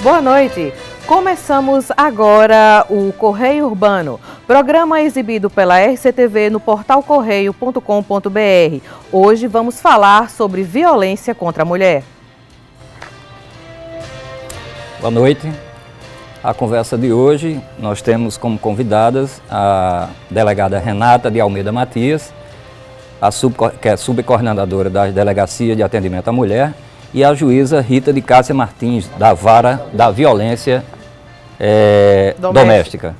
Boa noite. Começamos agora o Correio Urbano, programa exibido pela RCTV no portal correio.com.br. Hoje vamos falar sobre violência contra a mulher. Boa noite. A conversa de hoje nós temos como convidadas a delegada Renata de Almeida Matias, que é subcoordenadora da Delegacia de Atendimento à Mulher, e a juíza Rita de Cássia Martins, da Vara da Violência Doméstica.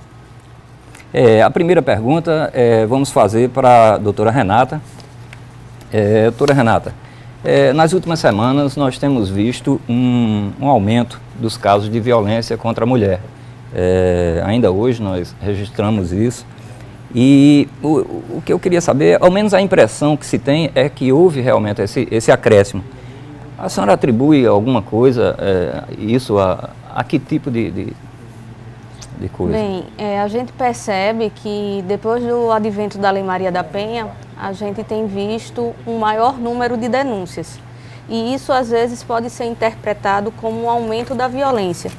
A primeira pergunta vamos fazer para a doutora Renata. Doutora Renata, nas últimas semanas nós temos visto um aumento dos casos de violência contra a mulher. Ainda hoje nós registramos isso. E o que eu queria saber, ao menos a impressão que se tem, é que houve realmente esse acréscimo. A senhora atribui alguma coisa, isso a que tipo de coisa? Bem, a gente percebe que depois do advento da Lei Maria da Penha, a gente tem visto um maior número de denúncias. E isso às vezes pode ser interpretado como um aumento da violência.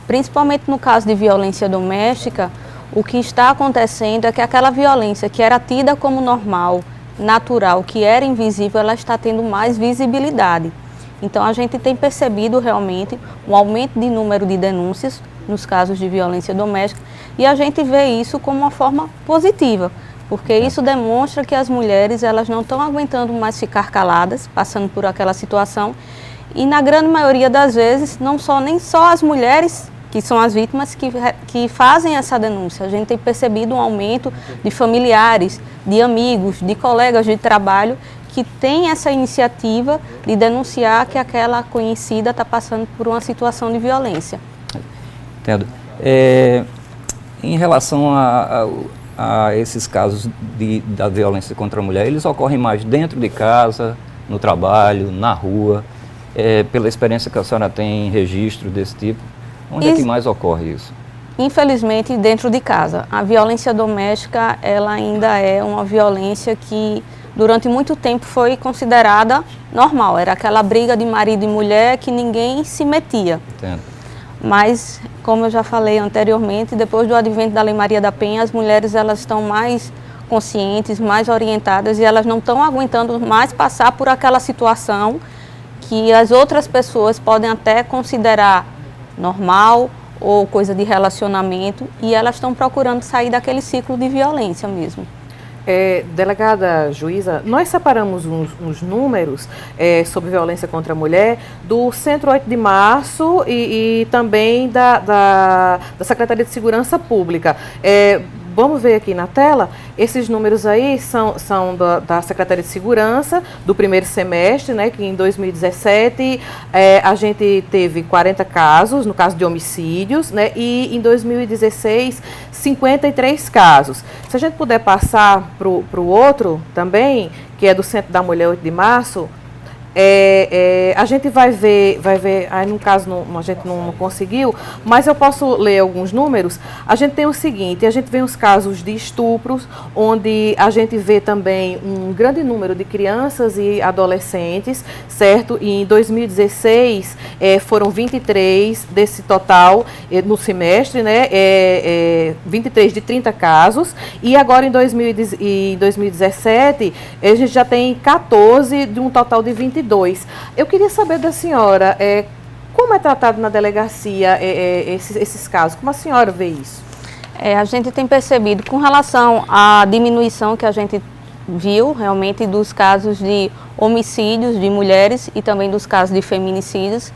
Principalmente no caso de violência doméstica, o que está acontecendo é que aquela violência que era tida como normal, natural, que era invisível, ela está tendo mais visibilidade. Então a gente tem percebido realmente um aumento de número de denúncias nos casos de violência doméstica e a gente vê isso como uma forma positiva, porque isso demonstra que as mulheres elas não estão aguentando mais ficar caladas, passando por aquela situação e na grande maioria das vezes nem só as mulheres que são as vítimas que fazem essa denúncia. A gente tem percebido um aumento de familiares, de amigos, de colegas de trabalho que tem essa iniciativa de denunciar que aquela conhecida está passando por uma situação de violência. Entendo. Em relação a esses casos da violência contra a mulher, eles ocorrem mais dentro de casa, no trabalho, na rua, pela experiência que a senhora tem em registro desse tipo, onde é que mais ocorre isso? Infelizmente, dentro de casa. A violência doméstica, ela ainda é uma violência que durante muito tempo foi considerada normal, era aquela briga de marido e mulher que ninguém se metia. Entendo. Mas, como eu já falei anteriormente, depois do advento da Lei Maria da Penha, as mulheres elas estão mais conscientes, mais orientadas e elas não estão aguentando mais passar por aquela situação que as outras pessoas podem até considerar normal ou coisa de relacionamento e elas estão procurando sair daquele ciclo de violência mesmo. Delegada juíza, nós separamos uns números sobre violência contra a mulher do Centro 8 de Março e também da Secretaria de Segurança Pública. Vamos ver aqui na tela, esses números aí são da Secretaria de Segurança, do primeiro semestre, né, que em 2017 a gente teve 40 casos, no caso de homicídios, né, e em 2016, 53 casos. Se a gente puder passar para o outro também, que é do Centro da Mulher 8 de Março, a gente vai ver, aí no caso a gente não conseguiu, mas eu posso ler alguns números. A gente tem o seguinte, a gente vê os casos de estupros, onde a gente vê também um grande número de crianças e adolescentes, certo? E em 2016 foram 23 desse total no semestre, né? 23 de 30 casos, e agora em 2017 a gente já tem 14 de um total de 22. Eu queria saber da senhora, como é tratado na delegacia esses casos? Como a senhora vê isso? A gente tem percebido, com relação à diminuição que a gente viu realmente dos casos de homicídios de mulheres e também dos casos de feminicídios,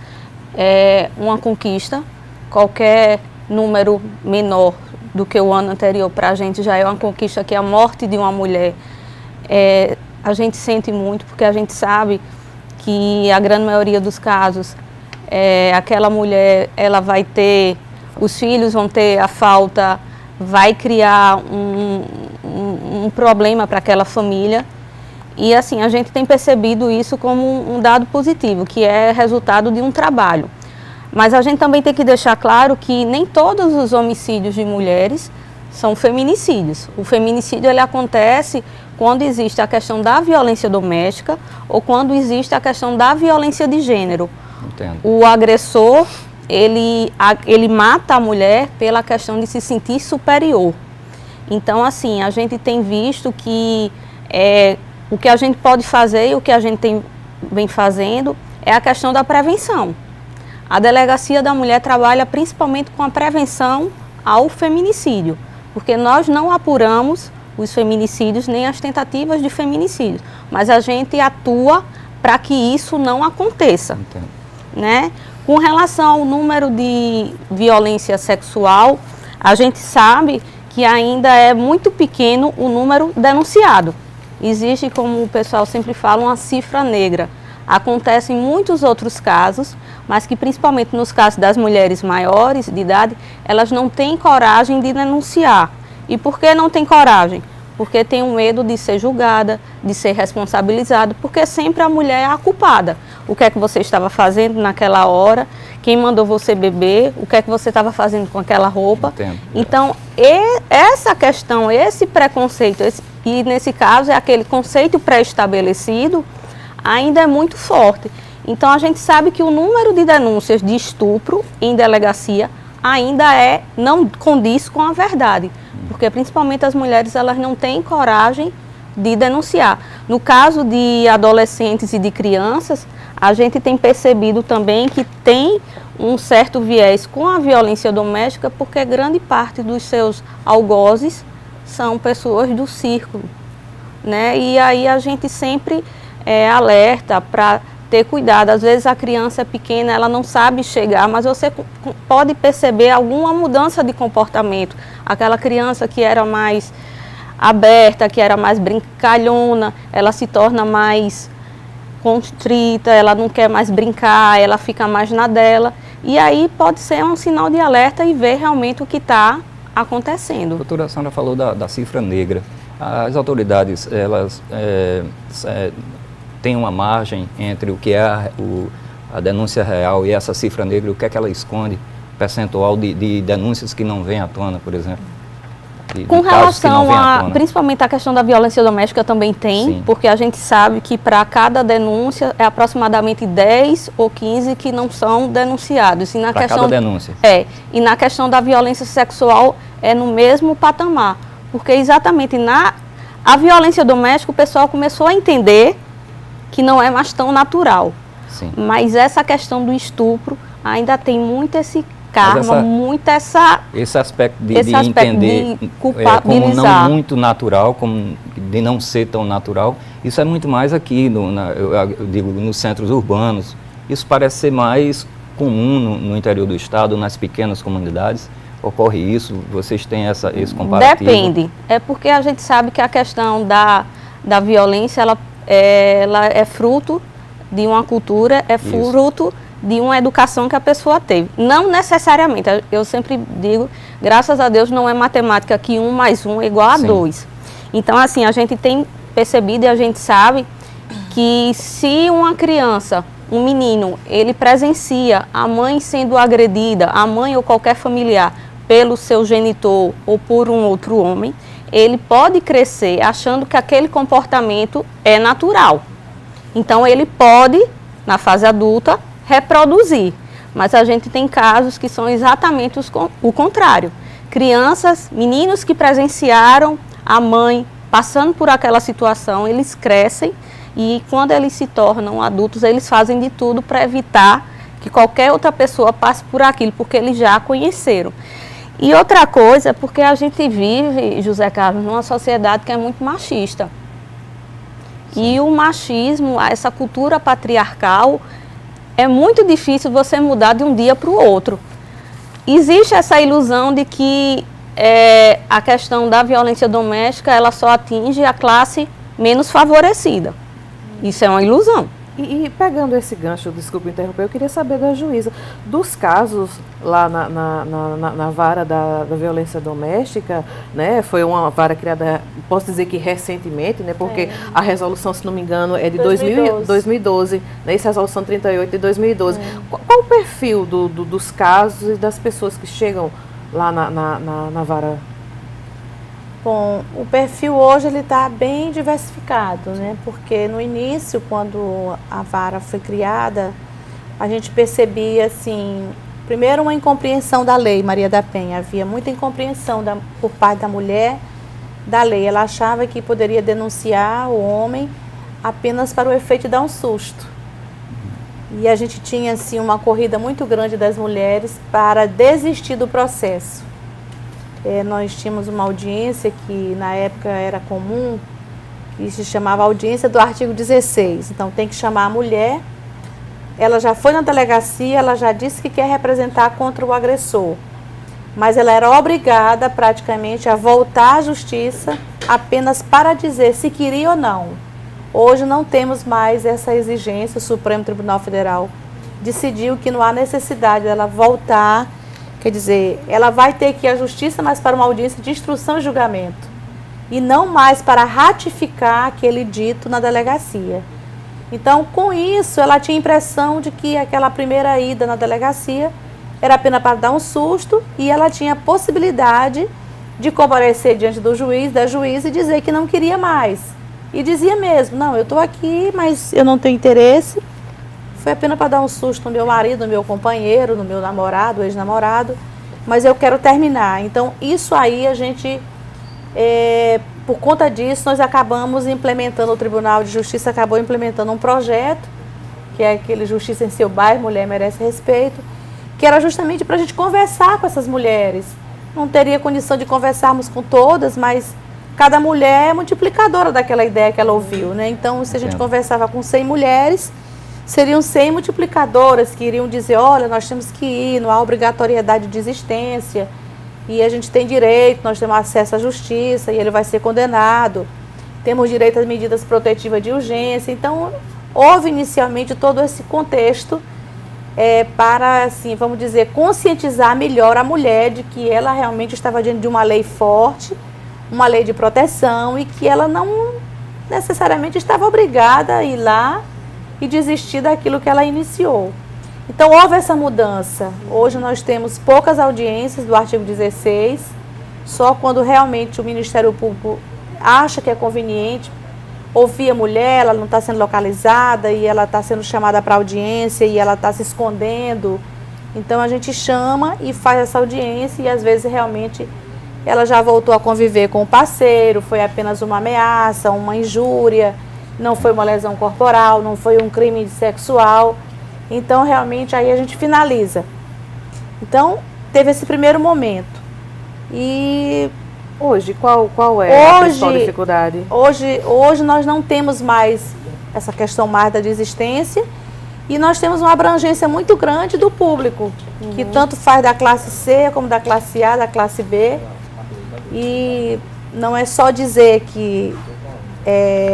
uma conquista. Qualquer número menor do que o ano anterior para a gente já é uma conquista, que a morte de uma mulher a gente sente muito, porque a gente sabe que a grande maioria dos casos, aquela mulher, ela vai ter, os filhos vão ter a falta, vai criar um problema para aquela família. E assim, a gente tem percebido isso como um dado positivo, que é resultado de um trabalho. Mas a gente também tem que deixar claro que nem todos os homicídios de mulheres são feminicídios. O feminicídio ele acontece quando existe a questão da violência doméstica ou quando existe a questão da violência de gênero. Entendo. O agressor ele mata a mulher pela questão de se sentir superior. Então, assim, a gente tem visto que o que a gente pode fazer e o que a gente vem fazendo é a questão da prevenção. A Delegacia da Mulher trabalha principalmente com a prevenção ao feminicídio, porque nós não apuramos os feminicídios nem as tentativas de feminicídio, mas a gente atua para que isso não aconteça. Entendo. Né? Com relação ao número de violência sexual, a gente sabe que ainda é muito pequeno o número denunciado. Existe, como o pessoal sempre fala, uma cifra negra. Acontecem muitos outros casos, mas que principalmente nos casos das mulheres maiores de idade, elas não têm coragem de denunciar. E por que não tem coragem? Porque tem um medo de ser julgada, de ser responsabilizada, porque sempre a mulher é a culpada. O que é que você estava fazendo naquela hora? Quem mandou você beber? O que é que você estava fazendo com aquela roupa? Entendo. Então, essa questão, esse preconceito, e nesse caso é aquele conceito pré-estabelecido, ainda é muito forte. Então, a gente sabe que o número de denúncias de estupro em delegacia ainda não condiz com a verdade, porque principalmente as mulheres elas não têm coragem de denunciar. No caso de adolescentes e de crianças, a gente tem percebido também que tem um certo viés com a violência doméstica, porque grande parte dos seus algozes são pessoas do círculo, né? E aí a gente sempre alerta para ter cuidado. Às vezes a criança é pequena, ela não sabe chegar, mas você pode perceber alguma mudança de comportamento. Aquela criança que era mais aberta, que era mais brincalhona, ela se torna mais constrita, ela não quer mais brincar, ela fica mais na dela. E aí pode ser um sinal de alerta e ver realmente o que está acontecendo. A doutora Sandra falou da cifra negra. As autoridades, elas têm uma margem entre o que é a denúncia real e essa cifra negra, o que é que ela esconde, percentual de denúncias que não vêm à tona, por exemplo? Com relação principalmente a questão da violência doméstica também tem, sim, porque a gente sabe que para cada denúncia é aproximadamente 10 ou 15 que não são denunciados. Para cada denúncia? E na questão da violência sexual é no mesmo patamar, porque exatamente a violência doméstica o pessoal começou a entender que não é mais tão natural. Sim. Mas essa questão do estupro ainda tem muito esse karma, esse aspecto de entender de culpabilizar, como não muito natural, como de não ser tão natural. Isso é muito mais aqui, eu digo, nos centros urbanos. Isso parece ser mais comum no interior do estado, nas pequenas comunidades. Ocorre isso? Vocês têm esse comparativo? Depende. É porque a gente sabe que a questão da violência, ela é fruto de uma cultura, fruto de uma educação que a pessoa teve. Não necessariamente, eu sempre digo, graças a Deus não é matemática que 1 mais 1 é igual a 2. Então, assim, a gente tem percebido e a gente sabe que se uma criança, um menino, ele presencia a mãe sendo agredida, a mãe ou qualquer familiar, pelo seu genitor ou por um outro homem, ele pode crescer achando que aquele comportamento é natural. Então, ele pode, na fase adulta, reproduzir. Mas a gente tem casos que são exatamente o contrário. Crianças, meninos que presenciaram a mãe passando por aquela situação, eles crescem e quando eles se tornam adultos, eles fazem de tudo para evitar que qualquer outra pessoa passe por aquilo, porque eles já conheceram. E outra coisa, porque a gente vive, José Carlos, numa sociedade que é muito machista. E o machismo, essa cultura patriarcal, é muito difícil você mudar de um dia para o outro. Existe essa ilusão de que a questão da violência doméstica, ela só atinge a classe menos favorecida. Isso é uma ilusão. E pegando esse gancho, desculpa interromper, eu queria saber da juíza, dos casos lá na vara da violência doméstica, né, foi uma vara criada, posso dizer que recentemente, né, porque a resolução, se não me engano, é de 2012, né, essa resolução 38 de 2012. Qual o perfil dos casos e das pessoas que chegam lá na vara? Bom, o perfil hoje ele está bem diversificado, né? Porque no início, quando a vara foi criada, a gente percebia assim Primeiro, uma incompreensão da lei Maria da Penha. Havia muita incompreensão por parte da mulher da lei. Ela achava que poderia denunciar o homem apenas para o efeito de dar um susto. E a gente tinha, assim, uma corrida muito grande das mulheres para desistir do processo. Nós tínhamos uma audiência que, na época, era comum, que se chamava audiência do artigo 16. Então, tem que chamar a mulher. Ela já foi na delegacia, ela já disse que quer representar contra o agressor. Mas ela era obrigada, praticamente, a voltar à justiça apenas para dizer se queria ou não. Hoje não temos mais essa exigência. O Supremo Tribunal Federal decidiu que não há necessidade dela voltar. Quer dizer, ela vai ter que ir à justiça, mas para uma audiência de instrução e julgamento. E não mais para ratificar aquele dito na delegacia. Então, com isso, ela tinha a impressão de que aquela primeira ida na delegacia era apenas para dar um susto, e ela tinha a possibilidade de comparecer diante do juiz, da juíza, e dizer que não queria mais. E dizia mesmo: não, eu estou aqui, mas eu não tenho interesse. Foi apenas para dar um susto no meu marido, no meu companheiro, no meu namorado, ex-namorado, mas eu quero terminar. Então, isso aí a gente... por conta disso, nós acabamos implementando, o Tribunal de Justiça acabou implementando um projeto, que é aquele Justiça em Seu Bairro, Mulher Merece Respeito, que era justamente para a gente conversar com essas mulheres. Não teria condição de conversarmos com todas, mas cada mulher é multiplicadora daquela ideia que ela ouviu, né? Então, se a gente conversava com 100 mulheres, seriam 100 multiplicadoras que iriam dizer: olha, nós temos que ir, não há obrigatoriedade de desistência, e a gente tem direito, nós temos acesso à justiça, e ele vai ser condenado, temos direito às medidas protetivas de urgência. Então, houve inicialmente todo esse contexto para, assim, vamos dizer, conscientizar melhor a mulher de que ela realmente estava diante de uma lei forte, uma lei de proteção, e que ela não necessariamente estava obrigada a ir lá e desistir daquilo que ela iniciou. Então, houve essa mudança. Hoje nós temos poucas audiências do artigo 16, só quando realmente o Ministério Público acha que é conveniente ouvir a mulher, ela não está sendo localizada e ela está sendo chamada para audiência e ela está se escondendo. Então, a gente chama e faz essa audiência, e às vezes realmente ela já voltou a conviver com o parceiro, foi apenas uma ameaça, uma injúria, não foi uma lesão corporal, não foi um crime sexual. Então, realmente, aí a gente finaliza. Então, teve esse primeiro momento. E hoje, qual é a principal dificuldade? Hoje nós não temos mais essa questão mais da desistência, e nós temos uma abrangência muito grande do público, que tanto faz da classe C como da classe A, da classe B. E não é só dizer que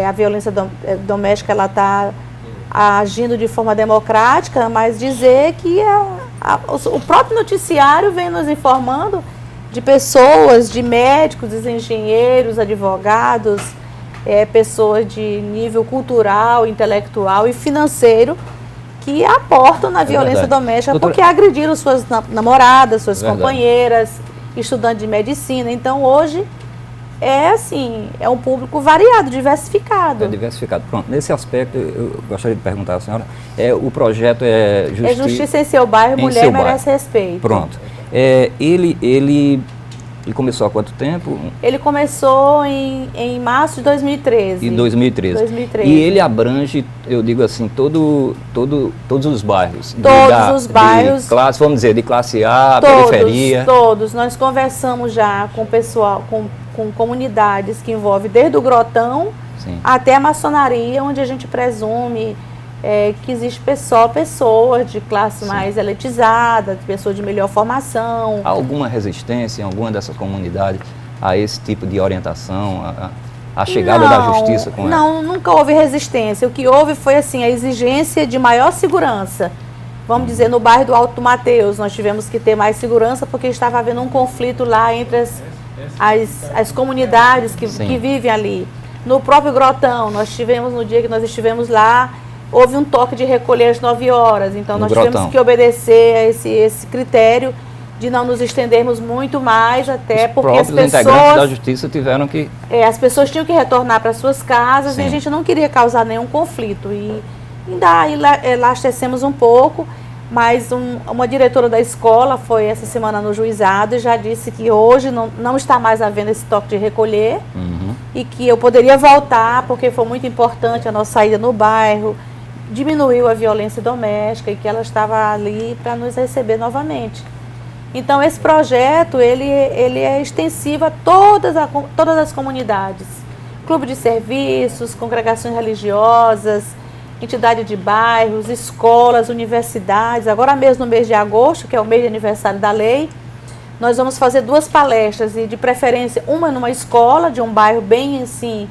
a violência doméstica ela está agindo de forma democrática, mas dizer que o próprio noticiário vem nos informando de pessoas, de médicos, de engenheiros, advogados, pessoas de nível cultural, intelectual e financeiro que aportam na violência doméstica, porque agrediram suas namoradas, suas companheiras, estudantes de medicina. Então, hoje, é um público variado, diversificado. É diversificado. Pronto, nesse aspecto, eu gostaria de perguntar à senhora, o projeto é Justiça em Seu Bairro, Mulher Merece Respeito. Pronto. Ele começou há quanto tempo? Ele começou em março de 2013. Em 2013. E ele abrange, eu digo assim, todos os bairros. Todos os bairros. De classe, vamos dizer, de classe A, periferia. Todos. Nós conversamos já com pessoal, com comunidades que envolvem desde o Grotão até a maçonaria, onde a gente presume que existe pessoas de classe mais elitizada, pessoas de melhor formação. Há alguma resistência em alguma dessas comunidades a esse tipo de orientação, a chegada da justiça com ela? Não, nunca houve resistência. O que houve foi assim, a exigência de maior segurança. Vamos dizer, no bairro do Alto do Mateus, nós tivemos que ter mais segurança porque estava havendo um conflito lá entre as comunidades que vivem ali. No próprio Grotão, nós tivemos, no dia que nós estivemos lá, houve um toque de recolher às 9 horas, então nós tivemos que obedecer a esse critério de não nos estendermos muito mais, até porque as pessoas... integrantes da justiça tiveram que... as pessoas tinham que retornar para suas casas, e a gente não queria causar nenhum conflito. E ainda elastecemos um pouco, mas uma diretora da escola foi essa semana no juizado e já disse que hoje não está mais havendo esse toque de recolher e que eu poderia voltar porque foi muito importante a nossa saída no bairro, diminuiu a violência doméstica e que ela estava ali para nos receber novamente. Então esse projeto ele é extensivo a todas as comunidades, clube de serviços, congregações religiosas, entidade de bairros, escolas, universidades. Agora mesmo no mês de agosto, que é o mês de aniversário da lei, nós vamos fazer 2 palestras, e de preferência uma numa escola de um bairro bem assim,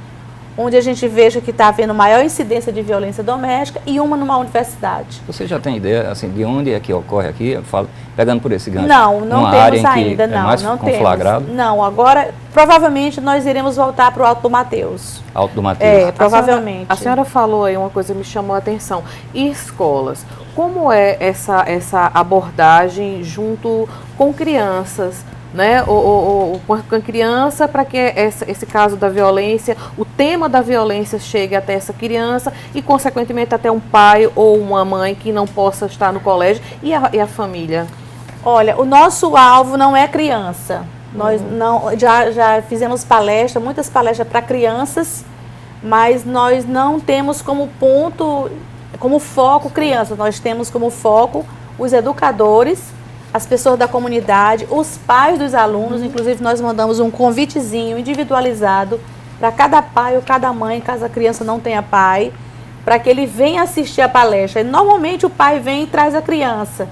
onde a gente veja que está havendo maior incidência de violência doméstica, e uma numa universidade. Você já tem ideia assim, de onde é que ocorre aqui? Eu falo, pegando por esse gancho. Não temos área ainda, que é mais não conflagrado? temos. Não, agora provavelmente nós iremos voltar para o Alto do Mateus. Alto do Mateus. Provavelmente. A senhora falou aí uma coisa que me chamou a atenção. E escolas? Como é essa abordagem junto com crianças? Né, com a criança, para que esse caso da violência, o tema da violência chegue até essa criança e, consequentemente, até um pai ou uma mãe que não possa estar no colégio e a família? Olha, o nosso alvo não é criança. Nós já fizemos muitas palestras para crianças, mas nós não temos como foco crianças. Nós temos como foco os educadores, as pessoas da comunidade, os pais dos alunos. Inclusive nós mandamos um convitezinho individualizado para cada pai ou cada mãe, caso a criança não tenha pai, para que ele venha assistir a palestra. E normalmente o pai vem e traz a criança,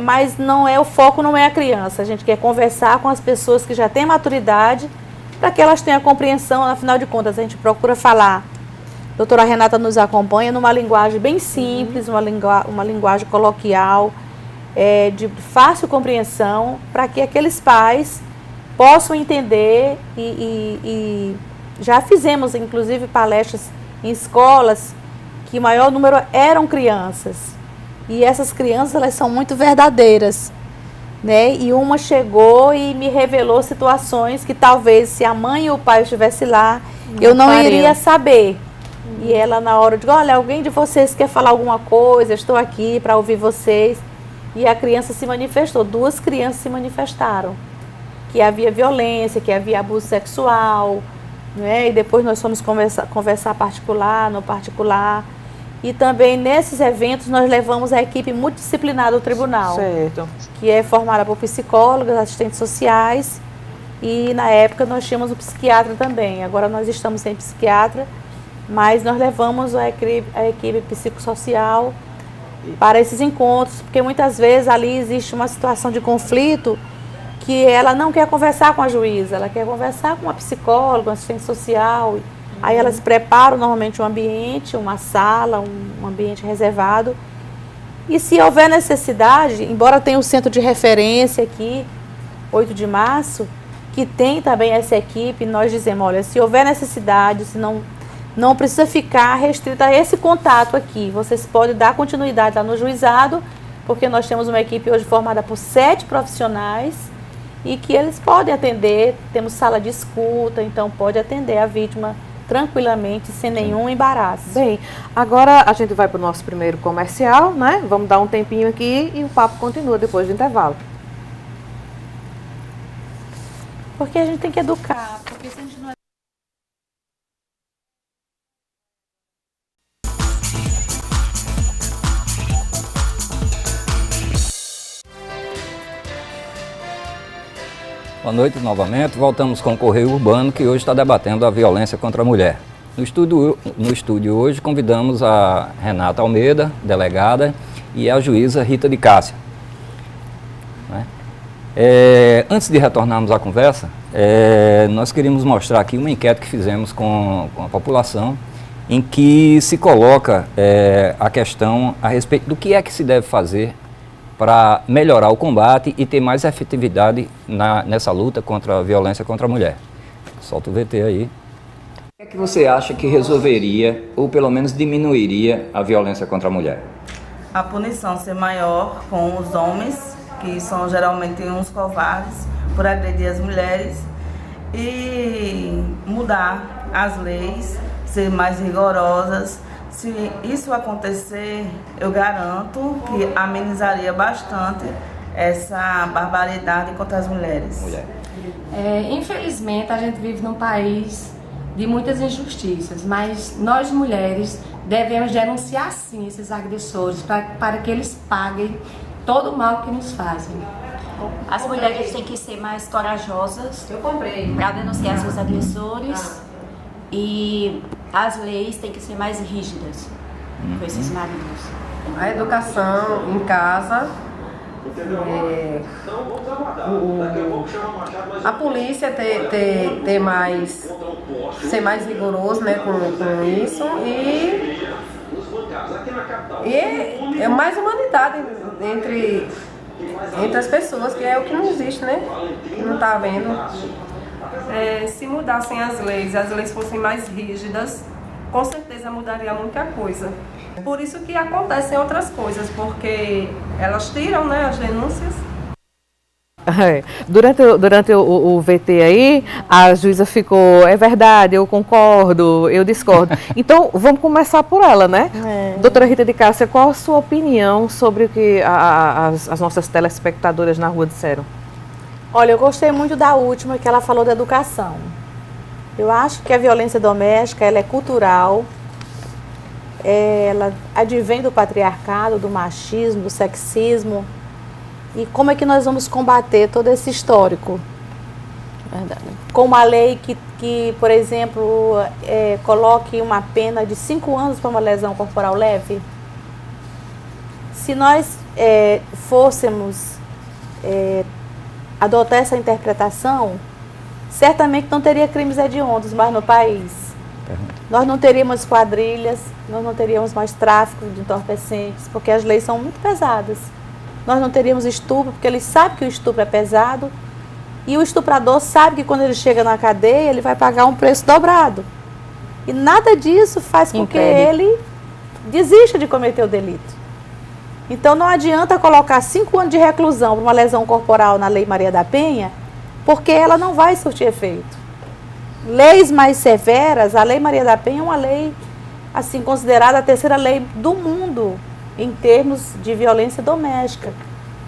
mas o foco não é a criança. A gente quer conversar com as pessoas que já têm maturidade, para que elas tenham a compreensão. Afinal de contas, a gente procura falar. A doutora Renata nos acompanha numa linguagem bem simples, uma linguagem coloquial, de fácil compreensão, para que aqueles pais possam entender e já fizemos, inclusive, palestras em escolas que o maior número eram crianças. E essas crianças, elas são muito verdadeiras, né? E uma chegou e me revelou situações que talvez, se a mãe e o pai estivessem lá, eu não iria saber. E ela, na hora, de olha, alguém de vocês quer falar alguma coisa? Eu estou aqui para ouvir vocês. E a criança se manifestou, 2 crianças se manifestaram, que havia violência, que havia abuso sexual, né? E depois nós fomos conversar no particular. E também nesses eventos nós levamos a equipe multidisciplinar do tribunal, certo, que é formada por psicólogos, assistentes sociais, e na época nós tínhamos um psiquiatra também. Agora nós estamos sem psiquiatra, mas nós levamos a equipe psicossocial para esses encontros, porque muitas vezes ali existe uma situação de conflito que ela não quer conversar com a juíza, ela quer conversar com uma psicóloga, um assistente social. Aí elas preparam normalmente um ambiente, uma sala, um ambiente reservado. E se houver necessidade, embora tenha um centro de referência aqui, 8 de março, que tem também essa equipe, nós dizemos, olha, se houver necessidade, se não precisa ficar restrita a esse contato aqui. Vocês podem dar continuidade lá no juizado, porque nós temos uma equipe hoje formada por 7 profissionais e que eles podem atender. Temos sala de escuta, então pode atender a vítima tranquilamente, sem nenhum embaraço. Bem, agora a gente vai para o nosso primeiro comercial, né? Vamos dar um tempinho aqui e o papo continua depois do intervalo. Porque a gente tem que educar, porque se a gente não Boa noite novamente, voltamos com o Correio Urbano, que hoje está debatendo a violência contra a mulher. No estúdio hoje convidamos a Renata Almeida, delegada, e a juíza Rita de Cássia. Antes de retornarmos à conversa, nós queríamos mostrar aqui uma enquete que fizemos com a população, em que se coloca a questão a respeito do que é que se deve fazer para melhorar o combate e ter mais efetividade nessa luta contra a violência contra a mulher. Solta o VT aí. O que é que você acha que resolveria, ou pelo menos diminuiria, a violência contra a mulher? A punição ser maior com os homens, que são geralmente uns covardes, por agredir as mulheres, e mudar as leis, ser mais rigorosas, Se isso acontecer, eu garanto que amenizaria bastante essa barbaridade contra as mulheres. Infelizmente, a gente vive num país de muitas injustiças, mas nós mulheres devemos denunciar sim esses agressores para que eles paguem todo o mal que nos fazem. As mulheres têm que ser mais corajosas para denunciar seus agressores e as leis têm que ser mais rígidas com esses maridos. A educação em casa, a polícia ter mais, ser mais rigoroso, né, com isso e é mais humanidade entre as pessoas, que é o que não existe, né, que não está havendo. Se mudassem as leis fossem mais rígidas, com certeza mudaria muita coisa. Por isso que acontecem outras coisas, porque elas tiram, né, as denúncias. Durante o VT aí, a juíza ficou, é verdade, eu concordo, eu discordo. Então, vamos começar por ela, né? Doutora Rita de Cássia, qual a sua opinião sobre o que as nossas telespectadoras na rua disseram? Olha, eu gostei muito da última, que ela falou da educação. Eu acho que a violência doméstica, ela é cultural, ela advém do patriarcado, do machismo, do sexismo. E como é que nós vamos combater todo esse histórico? Verdade. Com uma lei que por exemplo, coloque uma pena de 5 anos para uma lesão corporal leve? Se nós fôssemos adotar essa interpretação, certamente não teria crimes hediondos mais no país. Nós não teríamos quadrilhas, nós não teríamos mais tráfico de entorpecentes, porque as leis são muito pesadas. Nós não teríamos estupro, porque eles sabem que o estupro é pesado, e o estuprador sabe que quando ele chega na cadeia, ele vai pagar um preço dobrado. E nada disso faz com que ele desista de cometer o delito. Então não adianta colocar 5 anos de reclusão para uma lesão corporal na Lei Maria da Penha, porque ela não vai surtir efeito. Leis mais severas, a Lei Maria da Penha é uma lei, assim, considerada a 3ª lei do mundo em termos de violência doméstica.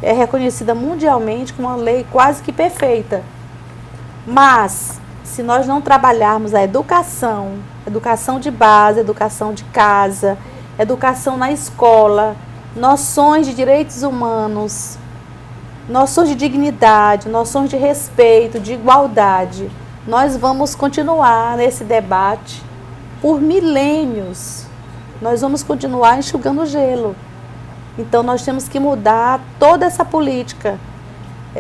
É reconhecida mundialmente como uma lei quase que perfeita. Mas, se nós não trabalharmos a educação de base, educação de casa, educação na escola, noções de direitos humanos, noções de dignidade, noções de respeito, de igualdade, nós vamos continuar nesse debate por milênios. Nós vamos continuar enxugando gelo. Então nós temos que mudar toda essa política.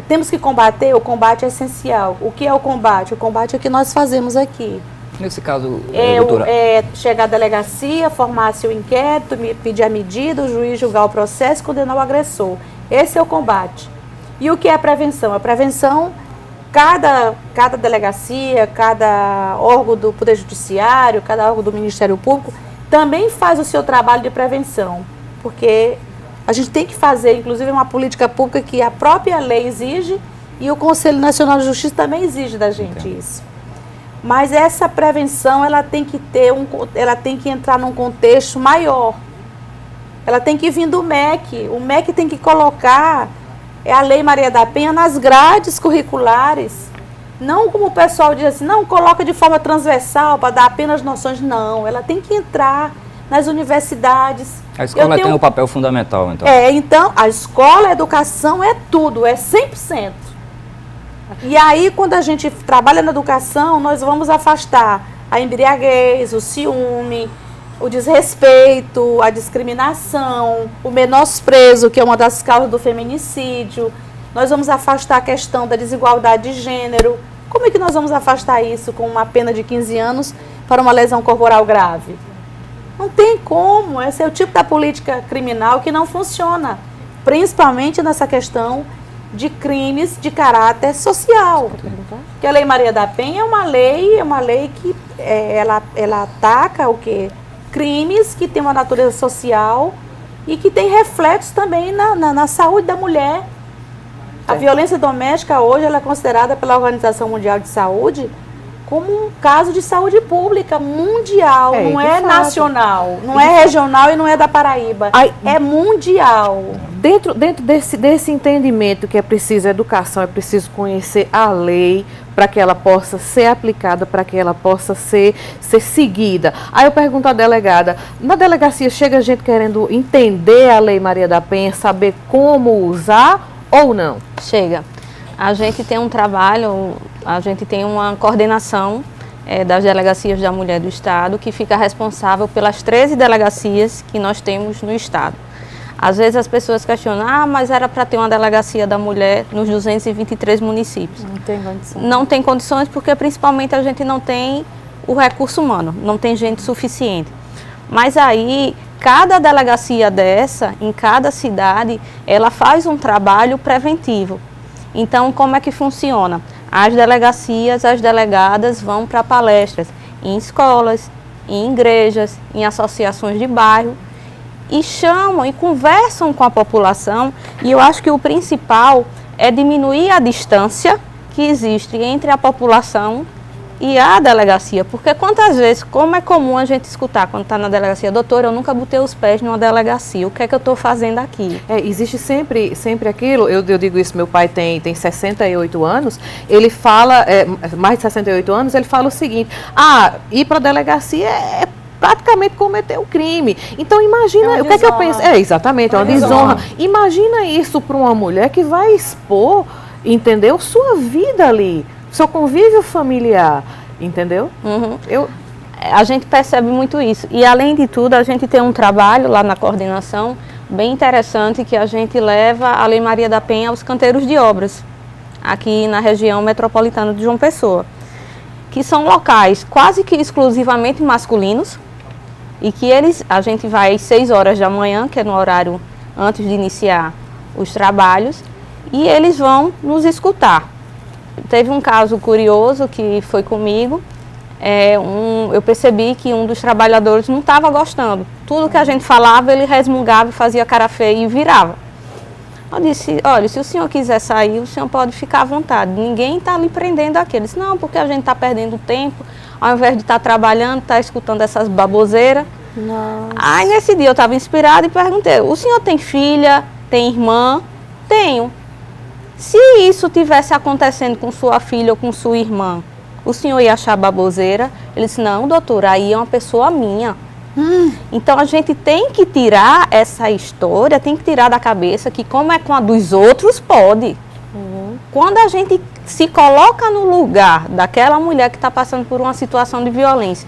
Temos que combater, o combate é essencial. O que é o combate? O combate é o que nós fazemos aqui. Nesse caso, doutora... chegar à delegacia, formar-se o inquérito, pedir a medida, o juiz julgar o processo e condenar o agressor. Esse é o combate. E o que é a prevenção? A prevenção, cada delegacia, cada órgão do Poder Judiciário, cada órgão do Ministério Público, também faz o seu trabalho de prevenção. Porque a gente tem que fazer, inclusive, uma política pública que a própria lei exige e o Conselho Nacional de Justiça também exige da gente isso. Mas essa prevenção, ela tem que ela tem que entrar num contexto maior. Ela tem que vir do MEC. O MEC tem que colocar a Lei Maria da Penha nas grades curriculares. Não como o pessoal diz assim, não, coloca de forma transversal para dar apenas noções. Não, ela tem que entrar nas universidades. A escola tem um papel fundamental, então. Então, a escola, a educação é tudo, é 100%. E aí, quando a gente trabalha na educação, nós vamos afastar a embriaguez, o ciúme, o desrespeito, a discriminação, o menosprezo, que é uma das causas do feminicídio. Nós vamos afastar a questão da desigualdade de gênero. Como é que nós vamos afastar isso com uma pena de 15 anos para uma lesão corporal grave? Não tem como. Esse é o tipo da política criminal que não funciona, principalmente nessa questão de crimes de caráter social. Porque a Lei Maria da Penha é uma lei que ela ataca o quê? Crimes que têm uma natureza social e que tem reflexos também na saúde da mulher. A violência doméstica hoje ela é considerada pela Organização Mundial de Saúde como um caso de saúde pública mundial, não é fato. nacional, não é regional e não é da Paraíba, é mundial. Dentro desse entendimento que é preciso educação, é preciso conhecer a lei para que ela possa ser aplicada, para que ela possa ser seguida. Aí eu pergunto à delegada, na delegacia chega gente querendo entender a Lei Maria da Penha, saber como usar ou não? Chega. A gente tem um trabalho, a gente tem uma coordenação das delegacias da mulher do Estado, que fica responsável pelas 13 delegacias que nós temos no Estado. Às vezes as pessoas questionam, mas era para ter uma delegacia da mulher nos 223 municípios. Não tem condições. Não tem condições porque principalmente a gente não tem o recurso humano, não tem gente suficiente. Mas aí, cada delegacia dessa, em cada cidade, ela faz um trabalho preventivo. Então, como é que funciona? As delegacias, as delegadas vão para palestras em escolas, em igrejas, em associações de bairro e chamam e conversam com a população. E eu acho que o principal é diminuir a distância que existe entre a população e a delegacia, porque quantas vezes, como é comum a gente escutar quando está na delegacia, doutora, eu nunca botei os pés numa delegacia, o que é que eu estou fazendo aqui? Existe sempre aquilo, eu digo isso, meu pai tem 68 anos, ele fala, mais de 68 anos, ele fala o seguinte, ir para a delegacia é praticamente cometer um crime. Então imagina, o que é que eu penso? Exatamente, é uma desonra. Imagina isso para uma mulher que vai expor, entendeu, sua vida ali, seu convívio familiar, entendeu? Uhum. A gente percebe muito isso. E, além de tudo, a gente tem um trabalho lá na coordenação bem interessante que a gente leva a Lei Maria da Penha aos canteiros de obras, aqui na região metropolitana de João Pessoa, que são locais quase que exclusivamente masculinos e que a gente vai às 6 horas da manhã, que é no horário antes de iniciar os trabalhos, e eles vão nos escutar. Teve um caso curioso que foi comigo, eu percebi que um dos trabalhadores não estava gostando. Tudo que a gente falava, ele resmungava, fazia cara feia e virava. Eu disse, olha, se o senhor quiser sair, o senhor pode ficar à vontade, ninguém está lhe prendendo aqui. Ele disse, não, porque a gente está perdendo tempo, ao invés de estar trabalhando, está escutando essas baboseiras. Nossa. Aí nesse dia eu estava inspirada e perguntei, o senhor tem filha, tem irmã? Tenho. Se isso tivesse acontecendo com sua filha ou com sua irmã, o senhor ia achar baboseira? Ele disse, não, doutora, aí é uma pessoa minha. Então a gente tem que tirar essa história, tem que tirar da cabeça que como é com a dos outros, pode. Quando a gente se coloca no lugar daquela mulher que está passando por uma situação de violência,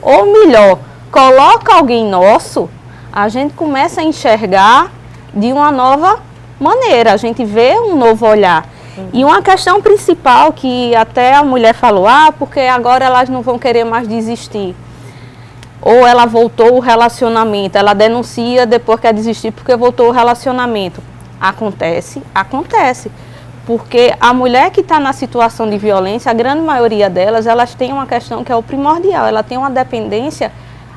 ou melhor, coloca alguém nosso, a gente começa a enxergar de uma nova maneira, a gente vê um novo olhar. E uma questão principal que até a mulher falou, porque agora elas não vão querer mais desistir. Ou ela voltou o relacionamento, ela denuncia, depois quer desistir porque voltou o relacionamento. Acontece. Porque a mulher que está na situação de violência, a grande maioria delas, elas têm uma questão que é o primordial, ela tem uma dependência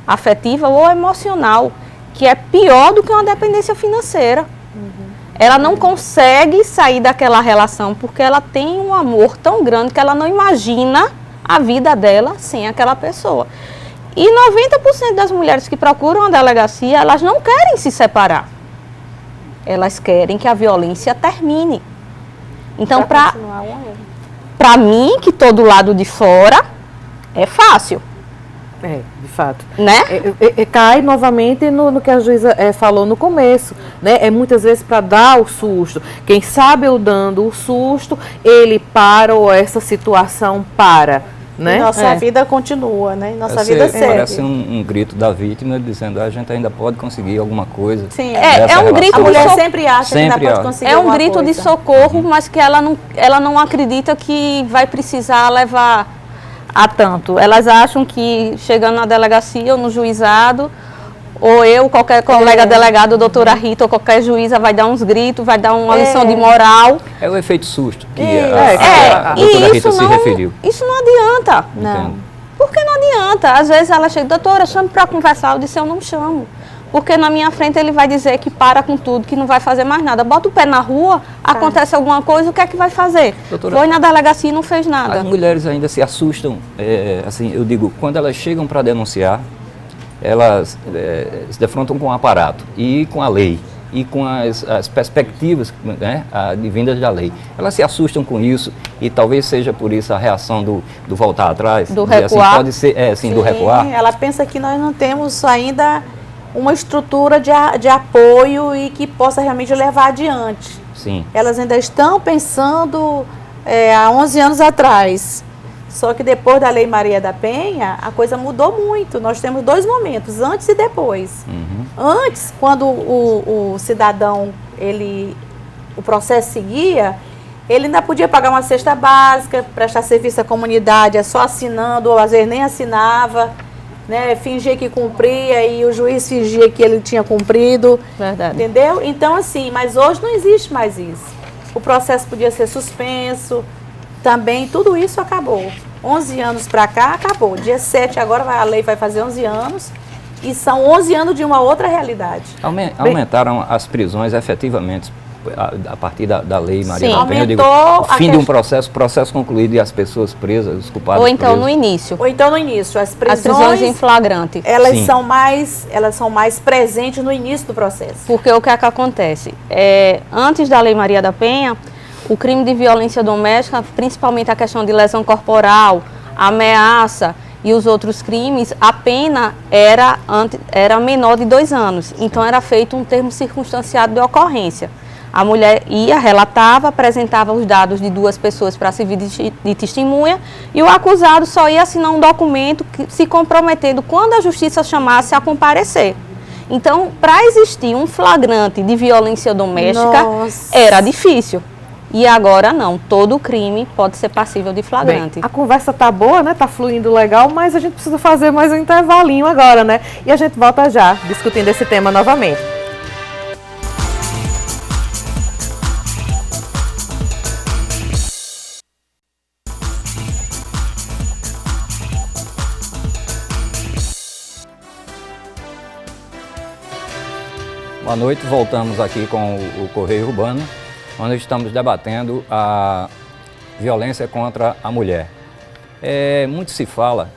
afetiva ou emocional, que é pior do que uma dependência financeira. Ela não consegue sair daquela relação porque ela tem um amor tão grande que ela não imagina a vida dela sem aquela pessoa. E 90% das mulheres que procuram a delegacia, elas não querem se separar. Elas querem que a violência termine. Então, para mim, que estou do lado de fora, é fácil. De fato. Né? Cai novamente no que a juíza falou no começo, né? É muitas vezes para dar o susto. Quem sabe eu dando o susto, ele para ou essa situação para, né? E nossa vida continua, né? Nossa vida segue. Parece um grito da vítima dizendo a gente ainda pode conseguir alguma coisa. Sim, é um grito. A mulher sempre acha que ainda pode conseguir alguma coisa. É um grito de socorro, mas que ela não acredita que vai precisar levar a tanto. Elas acham que chegando na delegacia ou no juizado, ou eu, qualquer colega delegado, doutora Rita, ou qualquer juíza vai dar uns gritos, vai dar uma lição de moral. É o efeito susto que a doutora Rita se referiu. Isso não adianta. Não. Por que não adianta? Às vezes ela chega, doutora, chame para conversar. Eu disse, eu não chamo. Porque na minha frente ele vai dizer que para com tudo, que não vai fazer mais nada. Bota o pé na rua, acontece alguma coisa, o que é que vai fazer? Doutora, foi na delegacia e não fez nada. As mulheres ainda se assustam, assim, eu digo, quando elas chegam para denunciar, elas se defrontam com o aparato e com a lei e com as perspectivas, né, advindas da lei. Elas se assustam com isso e talvez seja por isso a reação do voltar atrás. Do recuar. recuar. Pode ser, sim, do recuar. Ela pensa que nós não temos ainda uma estrutura de apoio e que possa realmente levar adiante. Sim. Elas ainda estão pensando há 11 anos atrás. Só que depois da Lei Maria da Penha, a coisa mudou muito. Nós temos 2 momentos, antes e depois. Antes, quando o cidadão, o processo seguia, ele ainda podia pagar uma cesta básica, prestar serviço à comunidade, só assinando, ou às vezes nem assinava, né, fingia que cumpria e o juiz fingia que ele tinha cumprido. Verdade. Entendeu? Então, assim, mas hoje não existe mais isso. O processo podia ser suspenso, também tudo isso acabou. 11 anos para cá, acabou. Dia 7 agora a lei vai fazer 11 anos e são 11 anos de uma outra realidade. Aumentaram as prisões efetivamente a partir da Lei Maria da Penha. Eu digo, Aumentou o fim de um processo concluído e as pessoas presas, os culpados Ou então presos. no início. Ou então no início. As prisões em flagrante. Elas são mais presentes no início do processo. Porque o que é que acontece? Antes da Lei Maria da Penha, o crime de violência doméstica, principalmente a questão de lesão corporal, ameaça e os outros crimes, a pena era menor de 2 anos. Então era feito um termo circunstanciado de ocorrência. A mulher ia, relatava, apresentava os dados de 2 pessoas para servir de testemunha e o acusado só ia assinar um documento se comprometendo quando a justiça chamasse a comparecer. Então, para existir um flagrante de violência doméstica, era difícil. E agora não, todo crime pode ser passível de flagrante. Bem, a conversa tá boa, né? Tá fluindo legal, mas a gente precisa fazer mais um intervalinho agora, né? E a gente volta já, discutindo esse tema novamente. Boa noite, voltamos aqui com o Correio Urbano, onde estamos debatendo a violência contra a mulher. Muito se fala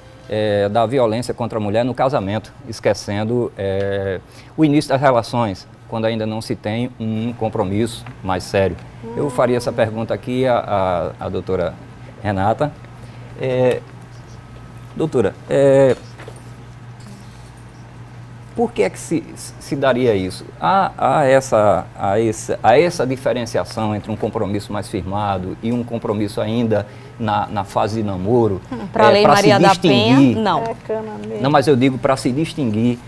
da violência contra a mulher no casamento, esquecendo o início das relações, quando ainda não se tem um compromisso mais sério. Eu faria essa pergunta aqui à doutora Renata. Doutora, por que é que se daria isso? Há essa diferenciação entre um compromisso mais firmado e um compromisso ainda na fase de namoro? Para a Lei Maria da Penha, não. Não, mas eu digo para se distinguir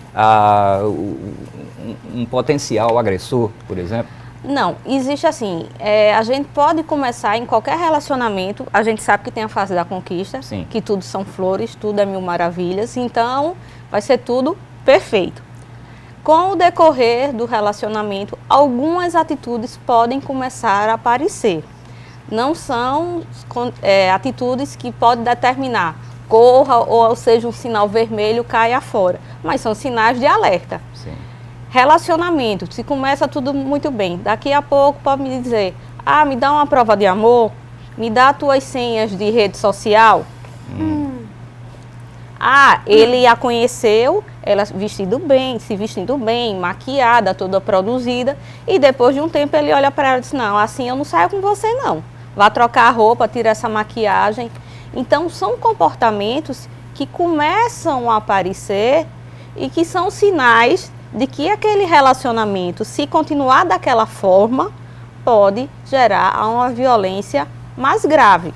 um potencial agressor, por exemplo? Não, existe assim, a gente pode começar em qualquer relacionamento, a gente sabe que tem a fase da conquista, Sim. que tudo são flores, tudo é 1000 maravilhas, então vai ser tudo perfeito. Com o decorrer do relacionamento, algumas atitudes podem começar a aparecer. Não são atitudes que podem determinar, corra ou seja um sinal vermelho, caia fora, mas são sinais de alerta. Sim. Relacionamento, se começa tudo muito bem, daqui a pouco pode me dizer, me dá uma prova de amor, me dá as tuas senhas de rede social. Ele a conheceu, ela se vestindo bem, maquiada, toda produzida, e depois de um tempo ele olha para ela e diz, não, assim eu não saio com você não, vá trocar a roupa, tira essa maquiagem. Então são comportamentos que começam a aparecer e que são sinais de que aquele relacionamento, se continuar daquela forma, pode gerar uma violência mais grave.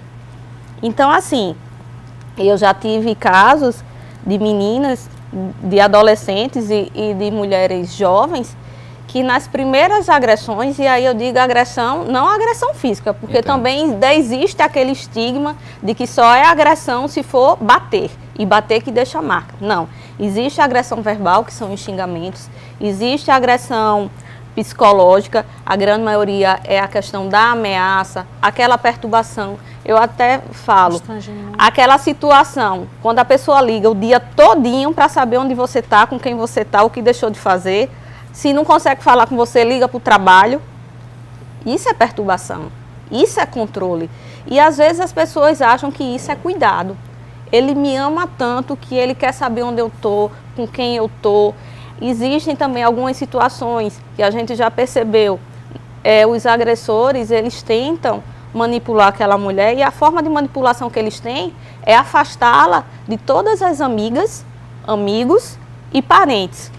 Então assim, eu já tive casos de meninas, de adolescentes e de mulheres jovens que nas primeiras agressões, e aí eu digo agressão, não agressão física, porque também existe aquele estigma de que só é agressão se for bater, e bater que deixa marca. Não, existe a agressão verbal, que são os xingamentos, existe a agressão psicológica, a grande maioria é a questão da ameaça, aquela perturbação. Eu até falo, aquela situação, quando a pessoa liga o dia todinho para saber onde você está, com quem você está, o que deixou de fazer. Se não consegue falar com você, liga para o trabalho. Isso é perturbação, isso é controle. E às vezes as pessoas acham que isso é cuidado. Ele me ama tanto que ele quer saber onde eu estou, com quem eu estou. Existem também algumas situações que a gente já percebeu. Os agressores, eles tentam manipular aquela mulher e a forma de manipulação que eles têm é afastá-la de todas as amigas, amigos e parentes.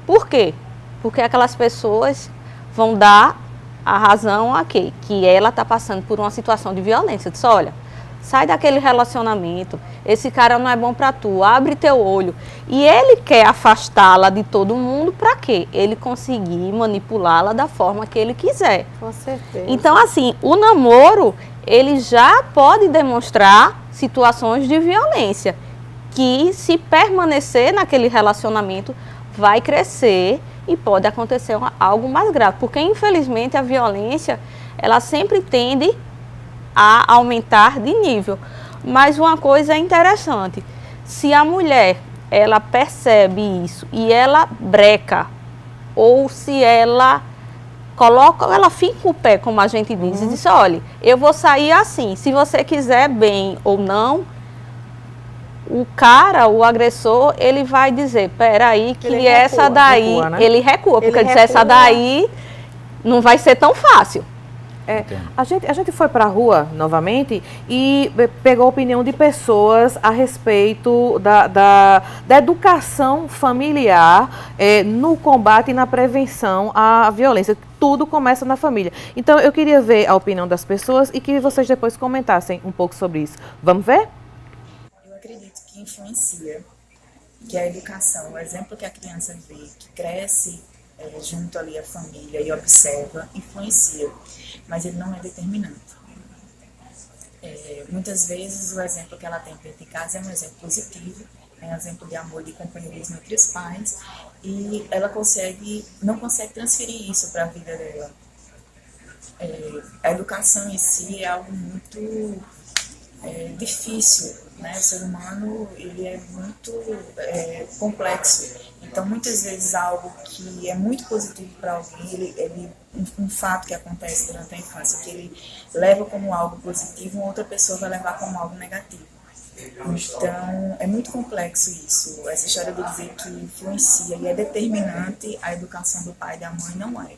Por quê? Porque aquelas pessoas vão dar a razão a quê? Que ela está passando por uma situação de violência. Diz, olha, sai daquele relacionamento, esse cara não é bom para tu, abre teu olho. E ele quer afastá-la de todo mundo para quê? Ele conseguir manipulá-la da forma que ele quiser. Com certeza. Então, assim, o namoro, ele já pode demonstrar situações de violência, que se permanecer naquele relacionamento, vai crescer e pode acontecer algo mais grave. Porque, infelizmente, a violência, ela sempre tende a aumentar de nível. Mas uma coisa é interessante, se a mulher, ela percebe isso e ela breca, ou se ela coloca, ela fica o pé, como a gente diz, e diz, olha, eu vou sair assim, se você quiser bem ou não, o cara, o agressor, ele vai dizer, peraí, que ele essa daí, recua, né? Ele recua, porque ele diz, essa daí não vai ser tão fácil. A gente foi para a rua novamente e pegou a opinião de pessoas a respeito da educação familiar no combate e na prevenção à violência. Tudo começa na família. Então, eu queria ver a opinião das pessoas e que vocês depois comentassem um pouco sobre isso. Vamos ver? Eu acredito que influencia, que a educação, o exemplo que a criança vê, que cresce junto ali à família e observa, influencia, mas ele não é determinante. Muitas vezes o exemplo que ela tem dentro de casa é um exemplo positivo, é um exemplo de amor e de companheirismo entre os pais, e ela não consegue transferir isso para a vida dela. A educação em si é algo muito difícil, né? O ser humano, ele é muito complexo. Então, muitas vezes, algo que é muito positivo para alguém, um fato que acontece durante a infância, que ele leva como algo positivo, uma outra pessoa vai levar como algo negativo. Então, é muito complexo isso. Essa história de dizer que influencia e é determinante, a educação do pai e da mãe não é.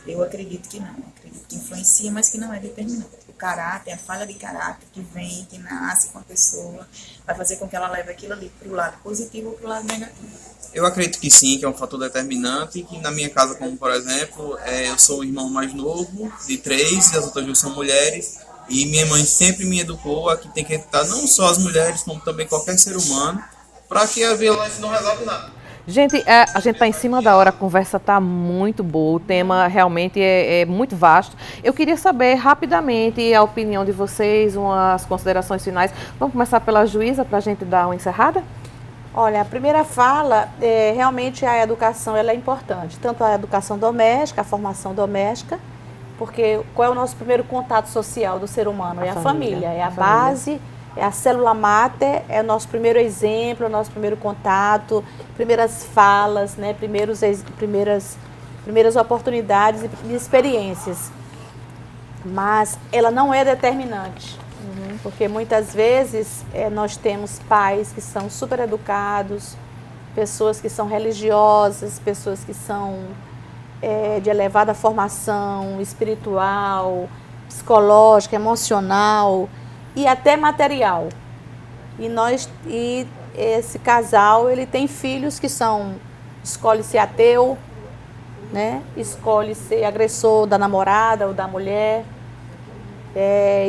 Eu acredito que não. Acredito que influencia, mas que não é determinante. O caráter, a falha de caráter que vem, que nasce com a pessoa, vai fazer com que ela leve aquilo ali para o lado positivo ou para o lado negativo. Eu acredito que sim, que é um fator determinante, que na minha casa, como por exemplo, eu sou o irmão mais novo, de 3, e as outras 2 são mulheres, e minha mãe sempre me educou a que tem que educar não só as mulheres, como também qualquer ser humano, para que a violência não resolve nada. Gente, a gente está em cima da hora, a conversa está muito boa, o tema realmente é muito vasto. Eu queria saber rapidamente a opinião de vocês, umas considerações finais. Vamos começar pela juíza para a gente dar uma encerrada? Olha, a primeira fala, realmente a educação ela é importante, tanto a educação doméstica, a formação doméstica, porque qual é o nosso primeiro contato social do ser humano? É a família, é a base, é a célula máter, é o nosso primeiro exemplo, é o nosso primeiro contato, primeiras falas, né, primeiras oportunidades e experiências. Mas ela não é determinante, porque muitas vezes nós temos pais que são super educados, pessoas que são religiosas, pessoas que são de elevada formação espiritual, psicológica, emocional e até material. E esse casal, ele tem filhos que escolhe ser ateu, né? Escolhe ser agressor da namorada ou da mulher,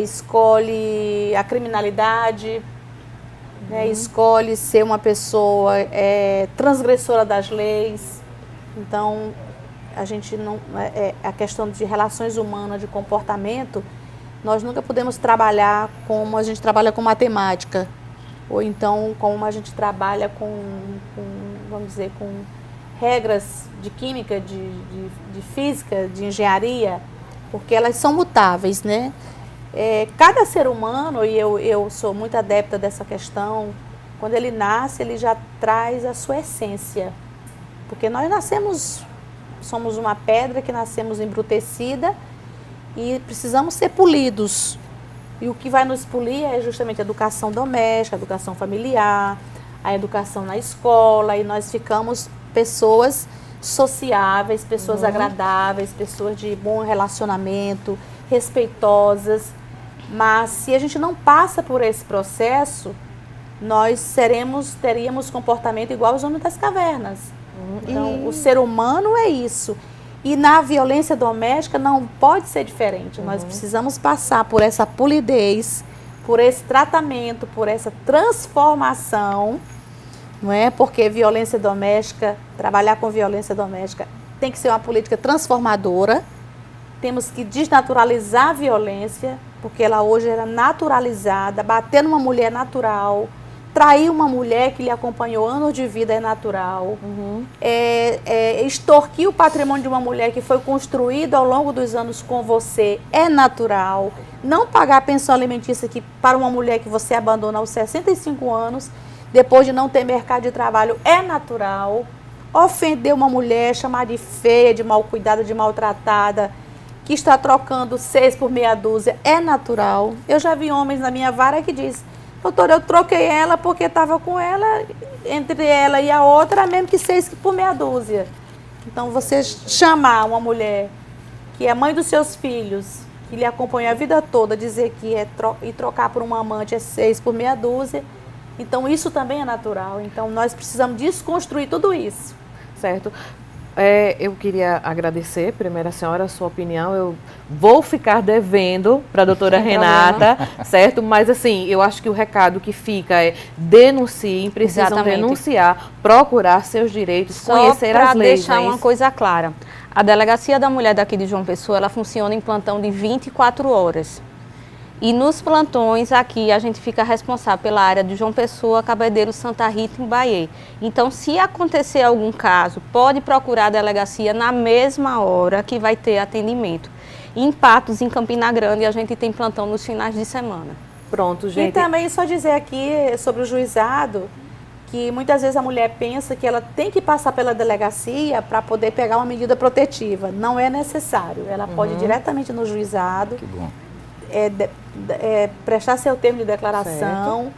escolhe a criminalidade, né? Escolhe ser uma pessoa transgressora das leis. Então, a gente não, a questão de relações humanas, de comportamento, nós nunca podemos trabalhar como a gente trabalha com matemática, ou então como a gente trabalha com vamos dizer, com regras de química, de física, de engenharia, porque elas são mutáveis, né? Cada ser humano, e eu sou muito adepta dessa questão, quando ele nasce, ele já traz a sua essência. Porque nós somos uma pedra que nascemos embrutecida e precisamos ser polidos. E o que vai nos polir é justamente a educação doméstica, a educação familiar, a educação na escola, e nós ficamos pessoas sociáveis, pessoas agradáveis, pessoas de bom relacionamento, respeitosas. Mas se a gente não passa por esse processo, nós teríamos comportamento igual aos homens das cavernas. Então, o ser humano é isso. E na violência doméstica não pode ser diferente. Nós precisamos passar por essa polidez, por esse tratamento, por essa transformação, não é? Porque violência doméstica, trabalhar com violência doméstica tem que ser uma política transformadora. Temos que desnaturalizar a violência, porque ela hoje era naturalizada. Bater numa mulher é natural. Trair uma mulher que lhe acompanhou anos de vida é natural. Extorquir o patrimônio de uma mulher que foi construído ao longo dos anos com você é natural. Não pagar a pensão alimentícia para uma mulher que você abandona aos 65 anos, depois de não ter mercado de trabalho, é natural. Ofender uma mulher, chamar de feia, de mal cuidada, de maltratada, que está trocando 6 por meia dúzia, é natural. Eu já vi homens na minha vara que dizem: doutor, eu troquei ela porque estava com ela, entre ela e a outra, mesmo que 6 por meia dúzia. Então, você chamar uma mulher que é mãe dos seus filhos, que lhe acompanha a vida toda, dizer que e trocar por uma amante é 6 por meia dúzia, então isso também é natural. Então, nós precisamos desconstruir tudo isso. Certo. Eu queria agradecer, primeiro, a senhora, a sua opinião. Eu vou ficar devendo para a doutora Renata, certo? Mas, assim, eu acho que o recado que fica é: denunciem, precisam denunciar, procurar seus direitos, conhecer as leis. Só para deixar uma coisa clara, a Delegacia da Mulher daqui de João Pessoa, ela funciona em plantão de 24 horas. E nos plantões aqui a gente fica responsável pela área de João Pessoa, Cabedelo, Santa Rita e Bahia. Então, se acontecer algum caso, pode procurar a delegacia na mesma hora que vai ter atendimento. Em Patos, em Campina Grande, a gente tem plantão nos finais de semana. Pronto, gente. E também só dizer aqui sobre o juizado, que muitas vezes a mulher pensa que ela tem que passar pela delegacia para poder pegar uma medida protetiva. Não é necessário. Ela pode ir diretamente no juizado. Que bom. Prestar seu termo de declaração.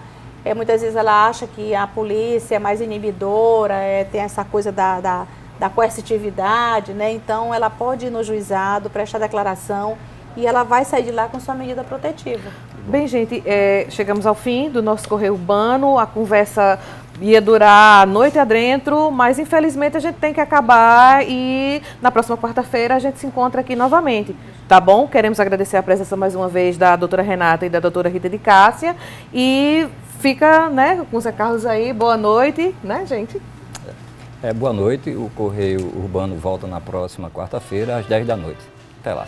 Muitas vezes ela acha que a polícia é mais inibidora, tem essa coisa da coercitividade, né? Então ela pode ir no juizado, prestar declaração e ela vai sair de lá com sua medida protetiva. Bem, gente, chegamos ao fim do nosso Correio Urbano. A conversa ia durar a noite adentro, mas infelizmente a gente tem que acabar e na próxima quarta-feira a gente se encontra aqui novamente, tá bom? Queremos agradecer a presença mais uma vez da doutora Renata e da doutora Rita de Cássia e fica, né, com o Zé Carlos aí, boa noite, né, gente? Boa noite, o Correio Urbano volta na próxima quarta-feira às 10 da noite. Até lá.